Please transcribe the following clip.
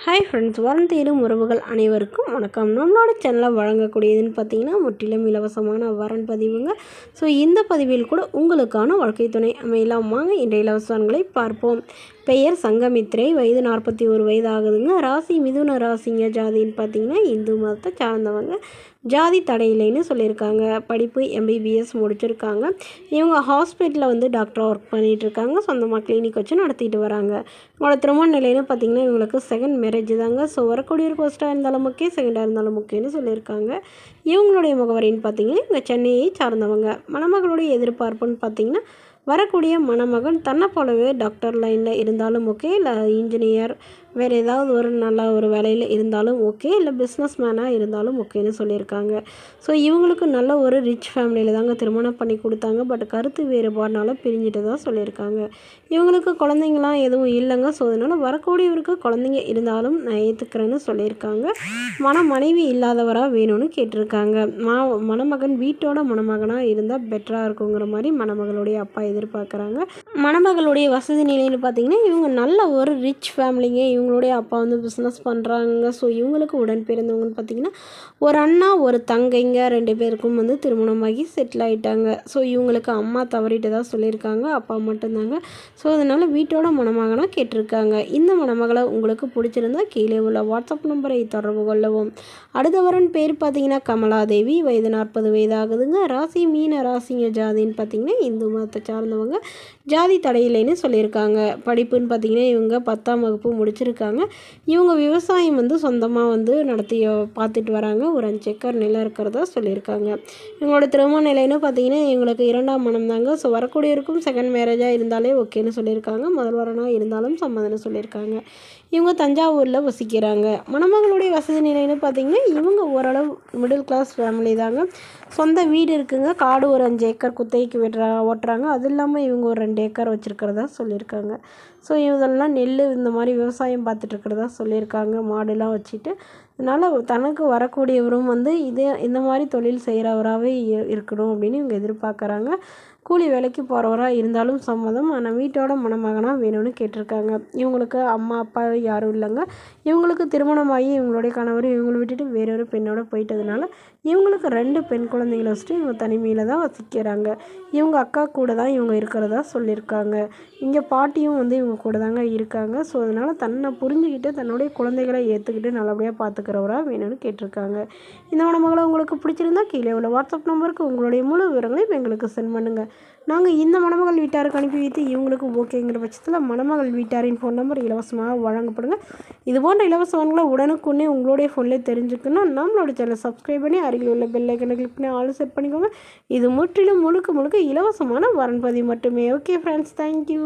Hi friends, வரம் தேடும் உறவுகள் அனைவருக்கும் வணக்கம். நம்மளோட சேனலில் வழங்கக்கூடியதுன்னு பார்த்தீங்கன்னா முற்றிலும் இலவசமான வரன் பதிவுங்க. ஸோ இந்த பதிவில் கூட உங்களுக்கான வாழ்க்கை துணை அமையலாம். வாங்க இன்றைய இலவசங்களை பார்ப்போம். பெயர் சங்கமித்ரை, வயது 41 வயது ஆகுதுங்க. ராசி மிதுன ராசிங்க. ஜாதின்னு பார்த்தீங்கன்னா இந்து மதத்தை சார்ந்தவங்க. ஜாதி தடையில்லைன்னு சொல்லியிருக்காங்க. படிப்பு MBBS முடிச்சிருக்காங்க. இவங்க ஹாஸ்பிட்டலில் வந்து டாக்டராக ஒர்க் பண்ணிகிட்ருக்காங்க. சொந்தமாக கிளினிக் வச்சு நடத்திட்டு வராங்க. இவங்களோட திருமண நிலைன்னு பார்த்தீங்கன்னா இவங்களுக்கு செகண்ட் மேரேஜ் தாங்க. ஸோ வரக்கூடிய ஒரு ஃபர்ஸ்ட்டாக இருந்தாலும் ஓகே, செகண்டாக இருந்தாலும் ஓகேன்னு சொல்லியிருக்காங்க. இவங்களுடைய முகவரின்னு பார்த்தீங்கன்னா இவங்க சென்னையை சார்ந்தவங்க. மணமகளுடைய எதிர்பார்ப்புன்னு பார்த்தீங்கன்னா வரக்கூடிய மணமகன் தன்னை போலவே டாக்டர் லைனில் இருந்தாலும் ஓகே, இல்லை இன்ஜினியர் வேறு ஏதாவது ஒரு நல்ல ஒரு வேலையில் இருந்தாலும் ஓகே, இல்லை பிஸ்னஸ் மேனாக இருந்தாலும் ஓகேன்னு சொல்லியிருக்காங்க. ஸோ இவங்களுக்கு நல்ல ஒரு ரிச் ஃபேமிலியில் தாங்க திருமணம் பண்ணி கொடுத்தாங்க. பட் கருத்து வேறுபாடுனால பிரிஞ்சுட்டு தான் சொல்லியிருக்காங்க. இவங்களுக்கு குழந்தைங்களாம் எதுவும் இல்லைங்க. ஸோ அதனால் வரக்கூடியவருக்கு குழந்தைங்க இருந்தாலும் நான் ஏற்றுக்கிறேன்னு சொல்லியிருக்காங்க. மனைவி இல்லாதவராக வேணும்னு கேட்டிருக்காங்க. மணமகன் வீட்டோட மணமகனாக இருந்தால் பெட்டராக இருக்குங்கிற மாதிரி மணமகளுடைய அப்பா எதிர்பார்க்குறாங்க. மணமகளுடைய வசதி நிலைன்னு பார்த்தீங்கன்னா இவங்க நல்ல ஒரு ரிச் ஃபேமிலிங்க. இவங்களுடைய அப்பா வந்து பிஸ்னஸ் பண்ணுறாங்க. ஸோ இவங்களுக்கு உடன் பிறந்தவங்கன்னு பார்த்தீங்கன்னா ஒரு அண்ணா ஒரு தங்கைங்க. 2 பேருக்கும் வந்து திருமணமாகி செட்டில் ஆகிட்டாங்க. ஸோ இவங்களுக்கு அம்மா தவறிட்டு தான் சொல்லியிருக்காங்க, அப்பா மட்டும்தாங்க. ஸோ அதனால் வீட்டோட மணமகனாக கேட்டிருக்காங்க. இந்த மணமகளை உங்களுக்கு பிடிச்சிருந்தா கீழே உள்ள வாட்ஸ்அப் நம்பரை தொடர்பு கொள்ளவும். அடுத்த வரன் பேர் பார்த்தீங்கன்னா கமலாதேவி, வயது 40 வயது ஆகுதுங்க. ராசி மீன ராசிங்க. ஜாதின்னு பார்த்தீங்கன்னா இந்து மதத்தை சார்ந்தவங்க. ஜாதி தடையில்லைன்னு சொல்லியிருக்காங்க. படிப்புன்னு பார்த்தீங்கன்னா இவங்க 10ஆம் வகுப்பு முடிச்சிருக்காங்க. இவங்க விவசாயம் வந்து சொந்தமாக வந்து நடத்தி பார்த்துட்டு வராங்க. ஒரு 5 ஏக்கர் நிலம் இருக்கிறதா சொல்லியிருக்காங்க. இவங்களோட திருமண நிலைன்னு பார்த்தீங்கன்னா இவங்களுக்கு 2ஆம் மனம் தாங்க. ஸோ வரக்கூடியவருக்கும் செகண்ட் மேரேஜாக இருந்தாலே ஓகேன்னு சொல்லியிருக்காங்க. முதல் வரனாக இருந்தாலும் சம்மதம்னு சொல்லியிருக்காங்க. இவங்க தஞ்சாவூரில் வசிக்கிறாங்க. மணமகளுடைய வசதி நிலைன்னு பார்த்தீங்கன்னா இவங்க ஓரளவு மிடில் கிளாஸ் ஃபேமிலி தாங்க. சொந்த வீடு இருக்குங்க. காடு ஒரு 5 ஏக்கர் குத்தகைக்கு ஓட்டுறாங்க. அது இல்லாமல் இவங்க ஒரு 2 ஏக்கர் வச்சுருக்கிறதா சொல்லியிருக்காங்க. ஸோ இதெல்லாம் நெல் இந்த மாதிரி விவசாயம் பார்த்துட்ருக்கிறதா சொல்லியிருக்காங்க. மாடுலாம் வச்சுட்டு அதனால் தனக்கு வரக்கூடியவரும் வந்து இந்த மாதிரி தொழில் செய்கிறவராகவே இருக்கணும் அப்படின்னு இவங்க எதிர்பார்க்குறாங்க. கூலி வேலைக்கு போகிறவராக இருந்தாலும் சம்மதம். ஆனால் வீட்டோட மணமகனாக வேணும்னு கேட்டிருக்காங்க. இவங்களுக்கு அம்மா அப்பா யாரும் இல்லைங்க. இவங்களுக்கு திருமணமாகி இவங்களுடைய கணவர் இவங்களை விட்டுட்டு வேறொரு பெண்ணோட போயிட்டதுனால இவங்களுக்கு 2 பெண் குழந்தைகளை வச்சுட்டு இவங்க தனிமையில் தான் வசிக்கிறாங்க. இவங்க அக்கா கூட தான் இவங்க இருக்கிறதா சொல்லியிருக்காங்க. இங்கே பாட்டியும் வந்து இவங்க கூட தாங்க இருக்காங்க. ஸோ அதனால் தன்னை புரிஞ்சுக்கிட்டு தன்னுடைய குழந்தைகளை ஏற்றுக்கிட்டு நல்லபடியாக பார்த்துக்கிறவராக வேணும்னு கேட்டிருக்காங்க. இந்த மணமகளை உங்களுக்கு பிடிச்சிருந்தா கீழே உள்ள வாட்ஸ்அப் நம்பருக்கு உங்களுடைய முழு விவரங்களையும் எங்களுக்கு சென்ட் பண்ணுங்கள். நாங்கள் இந்த மணமகள் வீட்டாருக்கு அனுப்பி வைத்து இவங்களுக்கு ஓகேங்கிற பட்சத்தில் மணமகள் வீட்டாரின் ஃபோன் நம்பர் இலவசமாக வழங்கப்படுங்க. இது போன்ற இலவசங்களை உடனுக்குன்னே உங்களுடைய ஃபோன்லேயே தெரிஞ்சுக்கணும். நம்மளோட சேனலை சப்ஸ்கிரைப் பண்ணி அருகில் உள்ள பெல் ஐக்கனை கிளிக் பண்ணி ஆல் செட் பண்ணிக்கோங்க. இது முற்றிலும் முழுக்க இலவசமான வரன் பதிவு மட்டுமே. Okay friends, thank you.